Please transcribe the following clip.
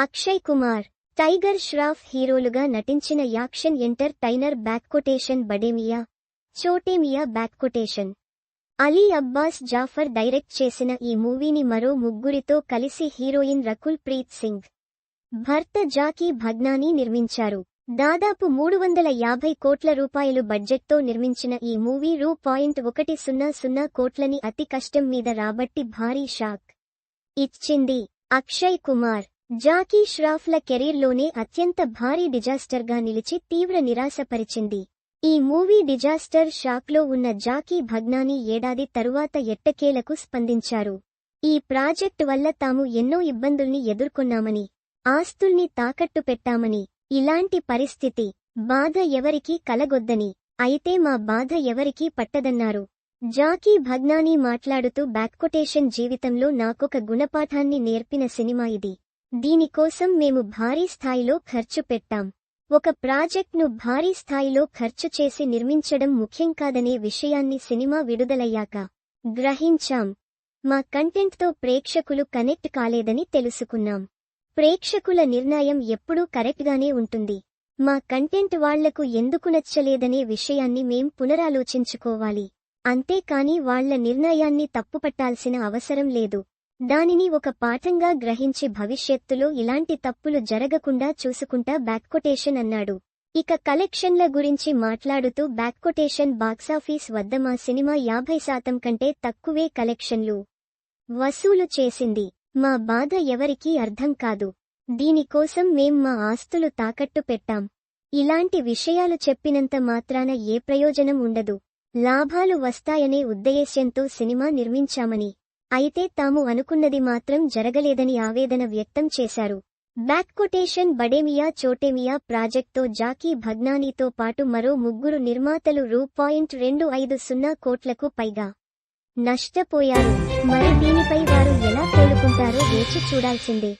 Akshay Kumar, tiger Shroff హీరోలుగా నటించిన action entertainer Bade Miyan Chote Miyan Ali Abbas Zafar direct చేసిన ఈ మూవీని మరో ముగ్గురితో కలిసి హీరోయిన్ రకుల్ ప్రీత్ సింగ్, భర్త జాకీ భగ్నానీ నిర్మించారు. దాదాపు 350 కోట్ల రూపాయలు బడ్జెట్తో నిర్మించిన ఈ మూవీ రూ.100 కోట్లని అతి కష్టం మీద రాబట్టి భారీ షాక్ ఇచ్చింది. అక్షయ్ కుమార్, జాకీ ష్రాఫ్ల కెరీర్లోనే అత్యంత భారీ డిజాస్టర్గా నిలిచి తీవ్ర నిరాశపరిచింది. ఈ మూవీ డిజాస్టర్ షాక్లో ఉన్న జాకీ భగ్నానీ ఏడాది తరువాత ఎట్టకేలకు స్పందించారు. ఈ ప్రాజెక్ట్ వల్ల తాము ఎన్నో ఇబ్బందుల్ని ఎదుర్కొన్నామని, ఆస్తుల్ని తాకట్టు పెట్టామని, ఇలాంటి పరిస్థితి, బాధ ఎవరికీ కలగొద్దని, అయితే మా బాధ ఎవరికీ పట్టదన్నారు. జాకీ భగ్నానీ మాట్లాడుతూ జీవితంలో నాకొక గుణపాఠాన్ని నేర్పిన సినిమా ఇది. దీనికోసం మేము భారీ స్థాయిలో ఖర్చు పెట్టాం. ఒక ప్రాజెక్ట్ను భారీ స్థాయిలో ఖర్చు చేసి నిర్మించడం ముఖ్యం కాదనే విషయాన్ని సినిమా విడుదలయ్యాక గ్రహించాం. మా కంటెంట్తో ప్రేక్షకులు కనెక్ట్ కాలేదని తెలుసుకున్నాం. ప్రేక్షకుల నిర్ణయం ఎప్పుడూ కరెక్ట్గానే ఉంటుంది. మా కంటెంట్ వాళ్లకు ఎందుకు నచ్చలేదనే విషయాన్ని మేం పునరాలోచించుకోవాలి. అంతేకాని వాళ్ల నిర్ణయాన్ని తప్పుపట్టాల్సిన అవసరం లేదు. దానిని ఒక పాఠంగా గ్రహించి భవిష్యత్తులో ఇలాంటి తప్పులు జరగకుండా చూసుకుంటా అన్నాడు. ఇక కలెక్షన్ల గురించి మాట్లాడుతూ బాక్సాఫీస్ వద్ద మా సినిమా 50% కంటే తక్కువే కలెక్షన్లు వసూలు చేసింది. మా బాధ ఎవరికీ అర్థం కాదు. దీనికోసం మేం మా ఆస్తులు తాకట్టు పెట్టాం. ఇలాంటి విషయాలు చెప్పినంత మాత్రాన ఏ ప్రయోజనం ఉండదు. లాభాలు వస్తాయనే ఉద్దేశ్యంతో సినిమా నిర్మించామని, అయితే తాము అనుకున్నది మాత్రం జరగలేదని ఆవేదన వ్యక్తం చేశారు. బడేమియా చోటేమియా ప్రాజెక్ట్తో జాకీ భగ్నానీతో పాటు మరో ముగ్గురు నిర్మాతలు రూ.250 కోట్లకు పైగా నష్టపోయారు. మరి దీనిపై వారు ఎలా కోలుకుంటారో వేచి చూడాల్సిందే.